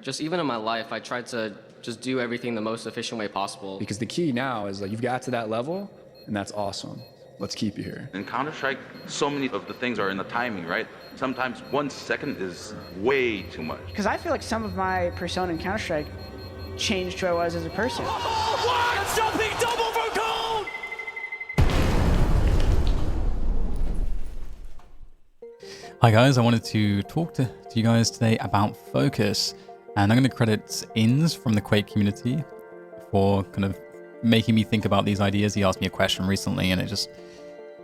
just even in my life, I try to just do everything the most efficient way possible. Because the key now is like you've got to that level, and that's awesome. Let's keep you here. In Counter-Strike, so many of the things are in the timing, right? Sometimes 1 second is way too much. Because I feel like some of my persona in Counter-Strike changed who I was as a person. What? Jumping double for gold! Hi guys, I wanted to talk to you guys today about focus, and I'm going to credit Inns from the Quake community for kind of making me think about these ideas. He asked me a question recently and it just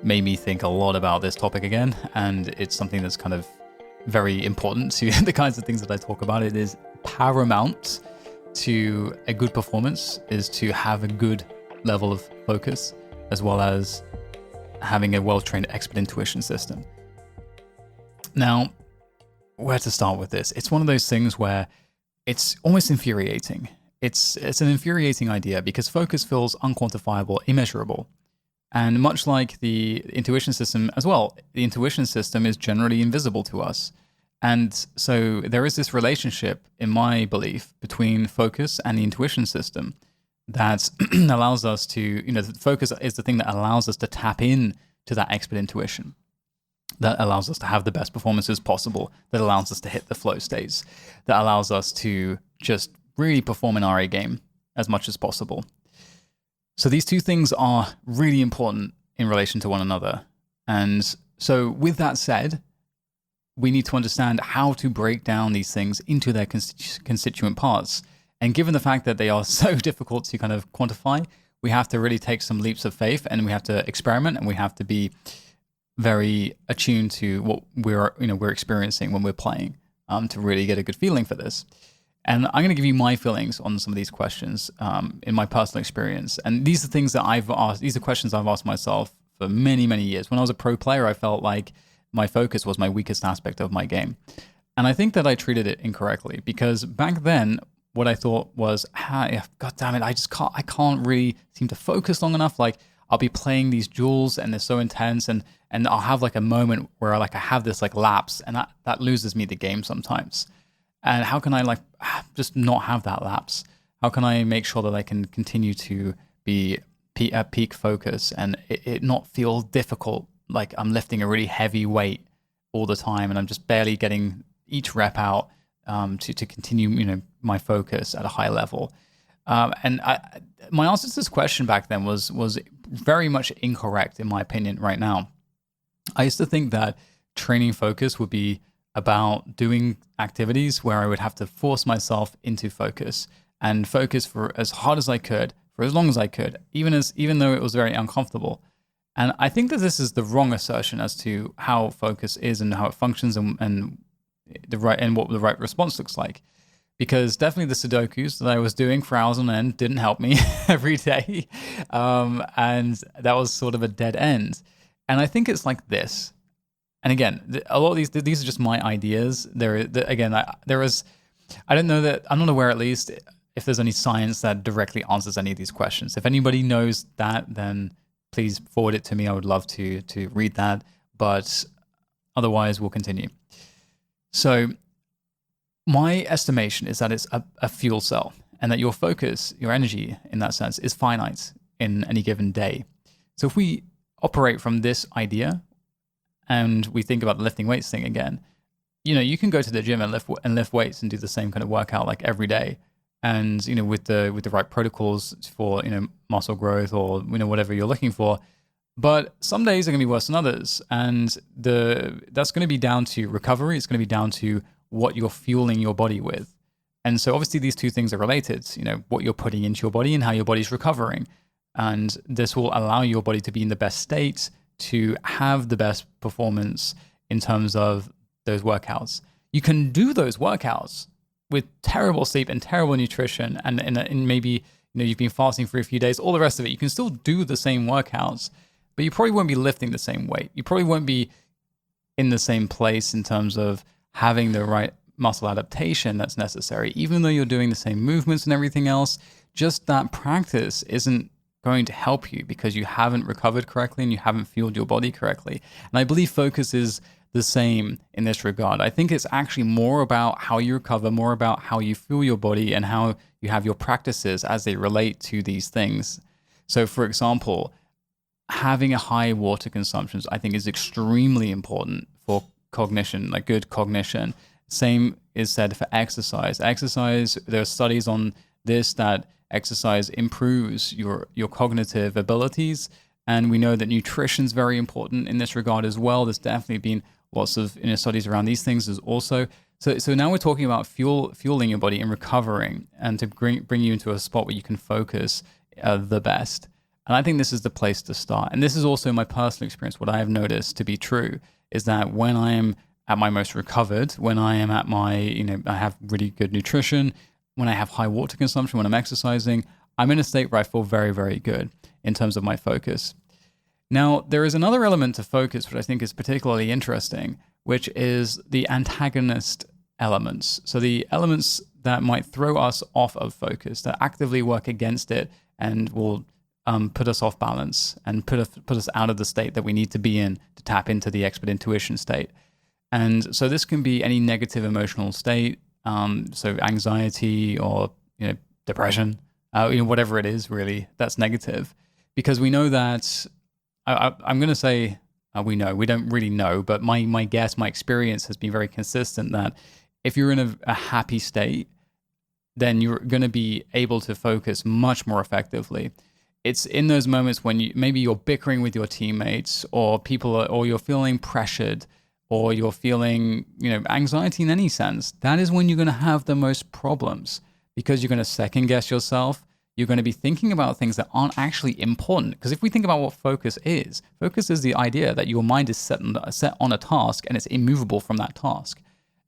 made me think a lot about this topic again, and it's something that's kind of very important to the kinds of things that I talk about. It is paramount to a good performance is to have a good level of focus, as well as having a well-trained expert intuition system. Now, where to start with this? It's one of those things where it's almost infuriating. It's an infuriating idea because focus feels unquantifiable, immeasurable. And much like the intuition system as well, the intuition system is generally invisible to us. And so there is this relationship, in my belief, between focus and the intuition system that allows us to, the focus is the thing that allows us to tap in to that expert intuition, that allows us to have the best performances possible, that allows us to hit the flow states, that allows us to just really perform in our A game as much as possible. So these two things are really important in relation to one another. And so with that said, we need to understand how to break down these things into their constituent parts. And given the fact that they are so difficult to kind of quantify, we have to really take some leaps of faith, and we have to experiment, and we have to be very attuned to what we're experiencing when we're playing, to really get a good feeling for this. And I'm going to give you my feelings on some of these questions in my personal experience. And these are things that I've asked. These are questions I've asked myself for many, many years. When I was a pro player, I felt like my focus was my weakest aspect of my game. And I think that I treated it incorrectly, because back then, what I thought was, God damn it, I can't really seem to focus long enough. Like, I'll be playing these duels and they're so intense, and I'll have like a moment where I have this like lapse, and that loses me the game sometimes. And how can I just not have that lapse? How can I make sure that I can continue to be at peak focus and it not feel difficult, like I'm lifting a really heavy weight all the time and I'm just barely getting each rep out to continue my focus at a high level? My answer to this question back then was very much incorrect in my opinion right now. I used to think that training focus would be about doing activities where I would have to force myself into focus and focus for as hard as I could, for as long as I could, even though it was very uncomfortable. And I think that this is the wrong assertion as to how focus is and how it functions and what the right response looks like. Because definitely the Sudokus that I was doing for hours on end didn't help me every day. And that was sort of a dead end. And I think it's like this. And again, a lot of these are just my ideas. I'm not aware at least if there's any science that directly answers any of these questions. If anybody knows that, then please forward it to me. I would love to read that. But otherwise, we'll continue. So my estimation is that it's a fuel cell, and that your focus, your energy in that sense, is finite in any given day. So if we operate from this idea, and we think about the lifting weights thing again, you can go to the gym and lift weights and do the same kind of workout like every day, and with the right protocols for muscle growth or whatever you're looking for. But some days are going to be worse than others, and that's going to be down to recovery. It's going to be down to what you're fueling your body with. And so obviously these two things are related. What you're putting into your body and how your body's recovering, and this will allow your body to be in the best state to have the best performance in terms of those workouts. You can do those workouts with terrible sleep and terrible nutrition, and maybe you've been fasting for a few days, all the rest of it. You can still do the same workouts, but you probably won't be lifting the same weight. You probably won't be in the same place in terms of having the right muscle adaptation that's necessary. Even though you're doing the same movements and everything else, just that practice isn't going to help you because you haven't recovered correctly and you haven't fueled your body correctly. And I believe focus is the same in this regard. I think it's actually more about how you recover, more about how you feel your body and how you have your practices as they relate to these things. So for example, having a high water consumption, I think, is extremely important for cognition, like good cognition. Same is said for exercise. Exercise, there are studies on this, that exercise improves your cognitive abilities. And we know that nutrition is very important in this regard as well. There's definitely been lots of studies around these things as also. So now we're talking about fueling your body and recovering, and to bring you into a spot where you can focus the best. And I think this is the place to start. And this is also my personal experience. What I have noticed to be true is that when I am at my most recovered, when I am at my, I have really good nutrition, when I have high water consumption, when I'm exercising, I'm in a state where I feel very, very good in terms of my focus. Now, there is another element to focus, which I think is particularly interesting, which is the antagonist elements. So the elements that might throw us off of focus, that actively work against it and will put us off balance and put us out of the state that we need to be in to tap into the expert intuition state. And so this can be any negative emotional state, so anxiety or depression, whatever it is really that's negative, because we know that I'm going to say we know. We don't really know, but my guess, my experience has been very consistent that if you're in a happy state, then you're going to be able to focus much more effectively. It's in those moments when maybe you're bickering with your teammates, or or you're feeling pressured, or you're feeling anxiety in any sense. That is when you're going to have the most problems, because you're going to second guess yourself. You're going to be thinking about things that aren't actually important. Because if we think about what focus is the idea that your mind is set on a task and it's immovable from that task.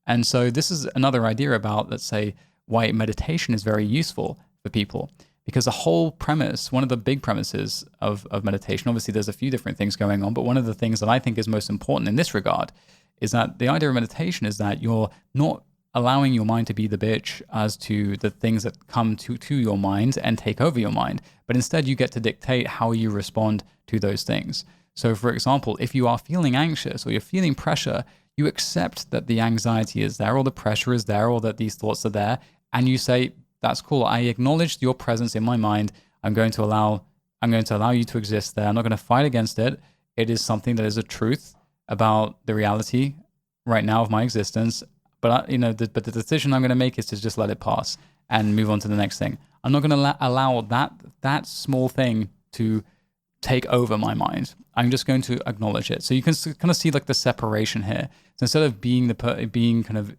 And so this is another idea about, let's say, why meditation is very useful for people. Because the whole premise, one of the big premises of meditation, obviously there's a few different things going on, but one of the things that I think is most important in this regard is that the idea of meditation is that you're not allowing your mind to be the bitch as to the things that come to your mind and take over your mind, but instead you get to dictate how you respond to those things. So for example, if you are feeling anxious or you're feeling pressure, you accept that the anxiety is there or the pressure is there or that these thoughts are there, and you say, that's cool. I acknowledge your presence in my mind. I'm going to allow you to exist there. I'm not going to fight against it. It is something that is a truth about the reality right now of my existence. But the decision I'm going to make is to just let it pass and move on to the next thing. I'm not going to allow that small thing to take over my mind. I'm just going to acknowledge it. So you can kind of see like the separation here. So instead of being kind of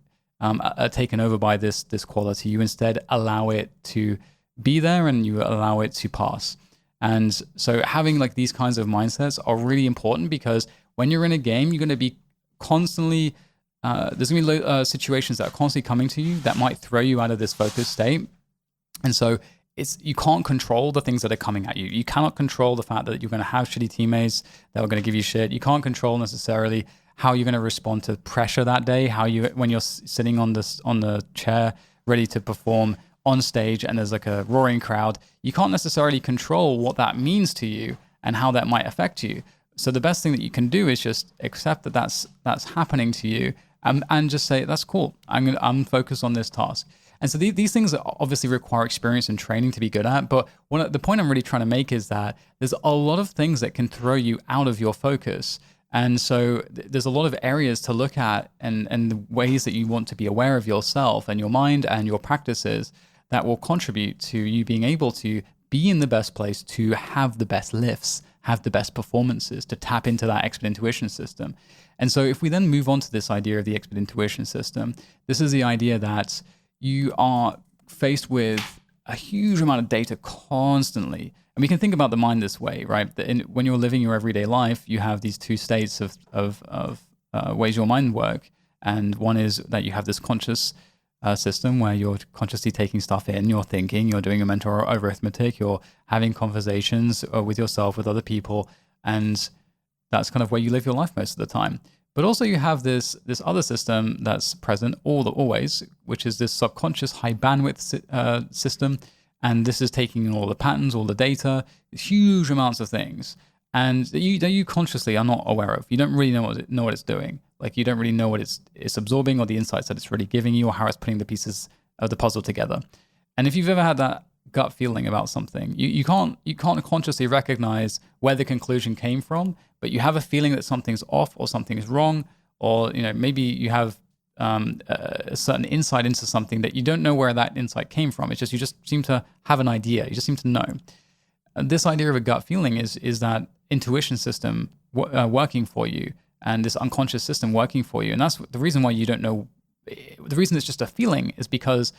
taken over by this quality, you instead allow it to be there and you allow it to pass. And so having like these kinds of mindsets are really important, because when you're in a game, you're going to be constantly there's going to be situations that are constantly coming to you that might throw you out of this focused state. And so you can't control the things that are coming at you. You cannot control the fact that you're going to have shitty teammates that are going to give you shit. You can't control necessarily how you're going to respond to pressure that day, when you're sitting on the chair ready to perform on stage and there's like a roaring crowd. You can't necessarily control what that means to you and how that might affect you. So the best thing that you can do is just accept that that's happening to you, and just say, that's cool. I'm focused on this task. And so these things obviously require experience and training to be good at. But the point I'm really trying to make is that there's a lot of things that can throw you out of your focus. And so there's a lot of areas to look at and the ways that you want to be aware of yourself and your mind and your practices that will contribute to you being able to be in the best place, to have the best lifts, have the best performances, to tap into that expert intuition system. And so if we then move on to this idea of the expert intuition system, this is the idea that you are faced with a huge amount of data constantly. And we can think about the mind this way, right? When you're living your everyday life, you have these two states of ways your mind work. And one is that you have this conscious system where you're consciously taking stuff in, you're thinking, you're doing a mental arithmetic, you're having conversations with yourself, with other people. And that's kind of where you live your life most of the time. But also you have this other system that's present always, which is this subconscious high bandwidth system. And this is taking in all the patterns, all the data, huge amounts of things, and that you consciously are not aware of. You don't really know what it's doing. Like you don't really know what it's absorbing or the insights that it's really giving you or how it's putting the pieces of the puzzle together. And if you've ever had that gut feeling about something, you can't consciously recognize where the conclusion came from, but you have a feeling that something's off or something is wrong, or maybe you have a certain insight into something that you don't know where that insight came from. It's just you just seem to have an idea. You just seem to know. This idea of a gut feeling is that intuition system working for you, and this unconscious system working for you. And that's the reason why you don't know. The reason it's just a feeling is because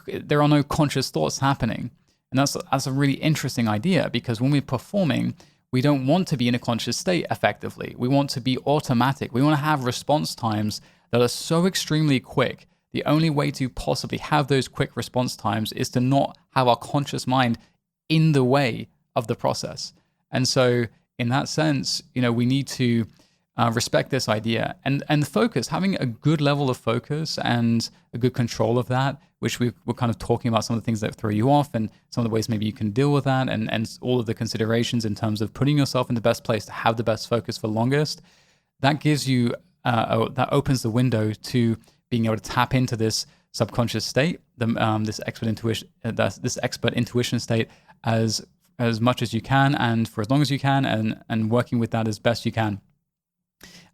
there are no conscious thoughts happening. And that's a really interesting idea, because when we're performing, we don't want to be in a conscious state effectively. We want to be automatic. We want to have response times that are so extremely quick. The only way to possibly have those quick response times is to not have our conscious mind in the way of the process. And so in that sense, we need to respect this idea and focus, having a good level of focus and a good control of that, which we're kind of talking about some of the things that throw you off and some of the ways maybe you can deal with that, and all of the considerations in terms of putting yourself in the best place to have the best focus for longest. That gives you, that opens the window to being able to tap into this subconscious state, this expert intuition state as much as you can and for as long as you can, and working with that as best you can.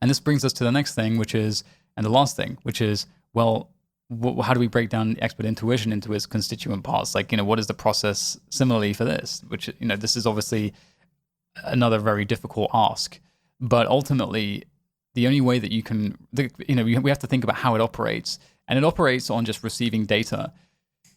And this brings us to the next thing, and the last thing, which is, well, how do we break down expert intuition into its constituent parts? Like, what is the process similarly for this? Which, this is obviously another very difficult ask. But ultimately, the only way that you can, we have to think about how it operates. And it operates on just receiving data.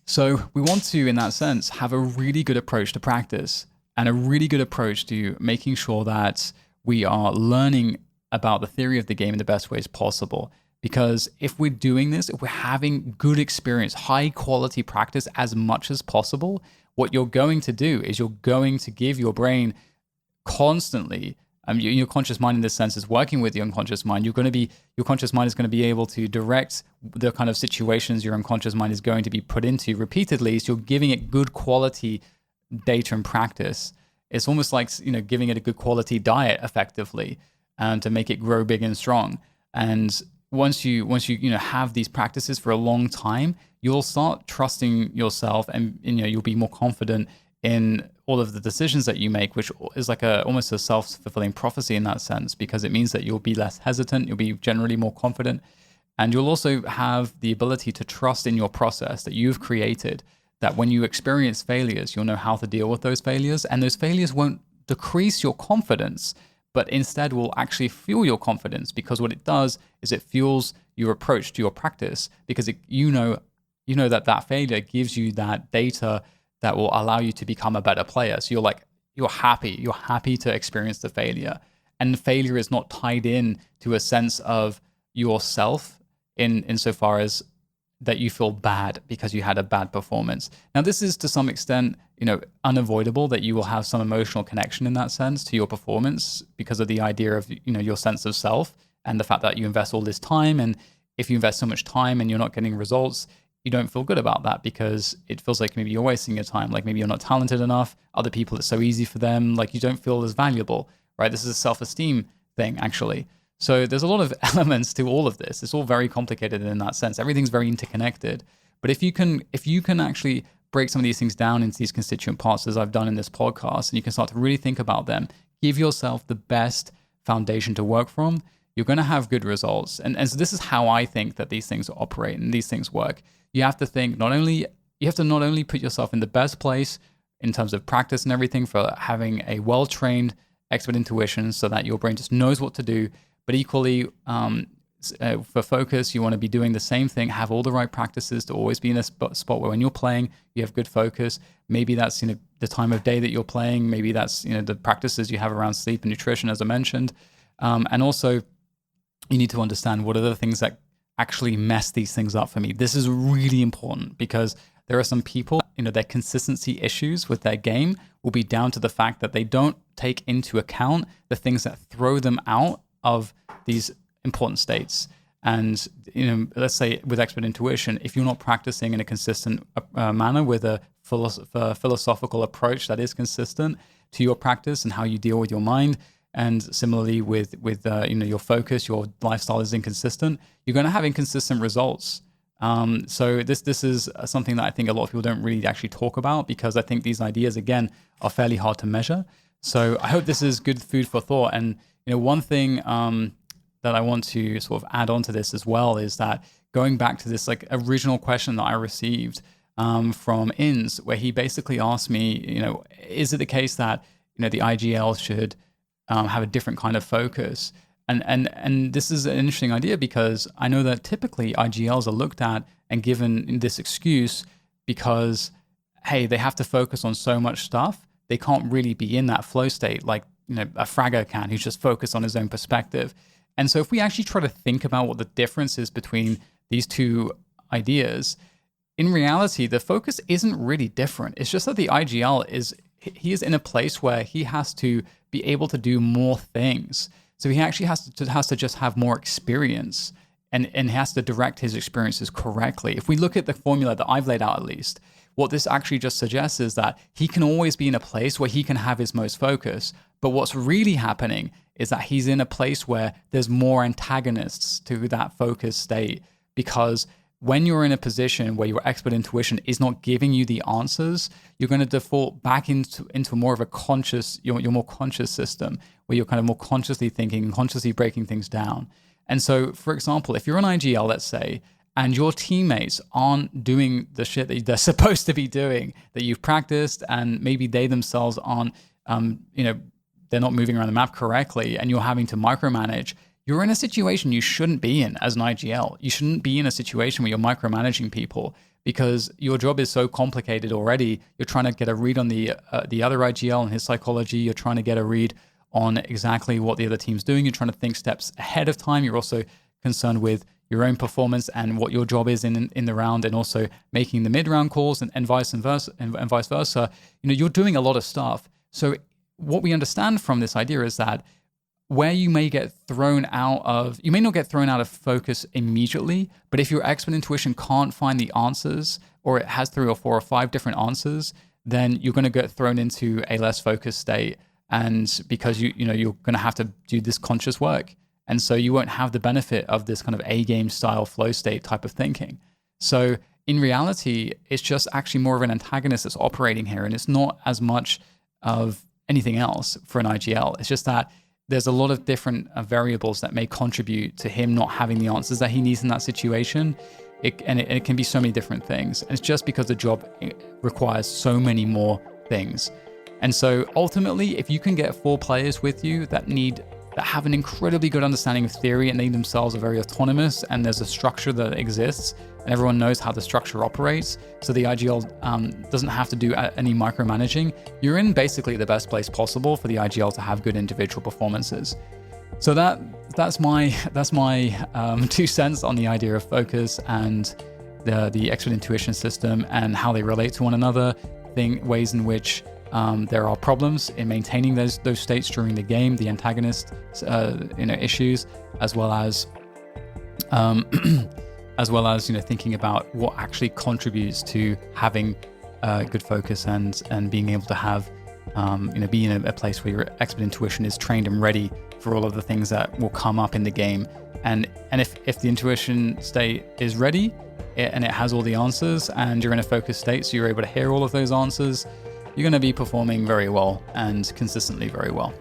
So we want to, in that sense, have a really good approach to practice and a really good approach to making sure that we are learning about the theory of the game in the best ways possible. Because if we're doing this, if we're having good experience, high quality practice as much as possible, what you're going to do is you're going to give your brain constantly, your conscious mind in this sense is working with your unconscious mind. Your conscious mind is going to be able to direct the kind of situations your unconscious mind is going to be put into repeatedly. So you're giving it good quality data and practice. It's almost like, giving it a good quality diet effectively, and to make it grow big and strong. And once you have these practices for a long time, you'll start trusting yourself, and you'll be more confident in all of the decisions that you make, which is like almost a self-fulfilling prophecy in that sense, because it means that you'll be less hesitant, you'll be generally more confident, and you'll also have the ability to trust in your process that you've created, that when you experience failures, you'll know how to deal with those failures, and those failures won't decrease your confidence, but instead will actually fuel your confidence, because what it does is it fuels your approach to your practice, because you know that failure gives you that data that will allow you to become a better player. So you're happy to experience the failure, and failure is not tied in to a sense of yourself insofar as that you feel bad because you had a bad performance. Now, this is to some extent, unavoidable, that you will have some emotional connection in that sense to your performance because of the idea of, your sense of self and the fact that you invest all this time. And if you invest so much time and you're not getting results, you don't feel good about that, because it feels like maybe you're wasting your time. Like maybe you're not talented enough. Other people, it's so easy for them. Like you don't feel as valuable, right? This is a self-esteem thing, actually. So there's a lot of elements to all of this. It's all very complicated in that sense. Everything's very interconnected. But if you can actually break some of these things down into these constituent parts, as I've done in this podcast, and you can start to really think about them, give yourself the best foundation to work from, you're going to have good results. And so this is how I think that these things operate and these things work. You have to think not only put yourself in the best place in terms of practice and everything for having a well-trained expert intuition so that your brain just knows what to do, but equally, for focus, you want to be doing the same thing, have all the right practices to always be in a spot where when you're playing, you have good focus. Maybe that's, the time of day that you're playing. Maybe that's, the practices you have around sleep and nutrition, as I mentioned. And also, you need to understand what are the things that actually mess these things up for me. This is really important, because there are some people, their consistency issues with their game will be down to the fact that they don't take into account the things that throw them out of these important states. And, let's say with expert intuition, if you're not practicing in a consistent manner with a philosophical approach that is consistent to your practice and how you deal with your mind, And similarly with your focus, your lifestyle is inconsistent, you're going to have inconsistent results. So this is something that I think a lot of people don't really actually talk about, because I think these ideas, again, are fairly hard to measure. So I hope this is good food for thought. And one thing that I want to sort of add on to this as well is that going back to this like original question that I received from Inns, where he basically asked me, is it the case that the IGL should have a different kind of focus? And this is an interesting idea, because I know that typically IGLs are looked at and given this excuse because, hey, they have to focus on so much stuff. They can't really be in that flow state like a fragger can, who's just focused on his own perspective. And so if we actually try to think about what the difference is between these two ideas, in reality, the focus isn't really different. It's just that the IGL he is in a place where he has to be able to do more things. So he actually has to just have more experience and has to direct his experiences correctly. If we look at the formula that I've laid out, at least, what this actually just suggests is that he can always be in a place where he can have his most focus. But what's really happening is that he's in a place where there's more antagonists to that focus state, because when you're in a position where your expert intuition is not giving you the answers, you're going to default back into more of a conscious, your more conscious system, where you're kind of more consciously thinking and consciously breaking things down. And so, for example, if you're an IGL, let's say, and your teammates aren't doing the shit that they're supposed to be doing, that you've practiced, and maybe they themselves aren't, they're not moving around the map correctly, and you're having to micromanage, you're in a situation you shouldn't be in as an IGL. You shouldn't be in a situation where you're micromanaging people, because your job is so complicated already. You're trying to get a read on the other IGL and his psychology. You're trying to get a read on exactly what the other team's doing. You're trying to think steps ahead of time. You're also concerned with your own performance and what your job is in the round, and also making the mid-round calls and vice versa. You're doing a lot of stuff. So what we understand from this idea is that where you may get thrown out of, you may not get thrown out of focus immediately, but if your expert intuition can't find the answers, or it has 3 or 4 or 5 different answers, then you're going to get thrown into a less focused state. And because you're going to have to do this conscious work. And so you won't have the benefit of this kind of A-game style flow state type of thinking. So in reality, it's just actually more of an antagonist that's operating here. And it's not as much of anything else for an IGL. It's just that there's a lot of different variables that may contribute to him not having the answers that he needs in that situation. It can be so many different things. And it's just because the job requires so many more things. And so ultimately, if you can get 4 players with you that have an incredibly good understanding of theory, and they themselves are very autonomous, and there's a structure that exists, and everyone knows how the structure operates, so the IGL doesn't have to do any micromanaging, you're in basically the best place possible for the IGL to have good individual performances. So that's my 2 cents on the idea of focus and the expert intuition system and how they relate to one another, ways in which there are problems in maintaining those states during the game, the antagonist issues, as well as thinking about what actually contributes to having good focus and being able to have be in a place where your expert intuition is trained and ready for all of the things that will come up in the game. And if the intuition state is ready and it has all the answers, and you're in a focused state, so you're able to hear all of those answers, you're going to be performing very well and consistently very well.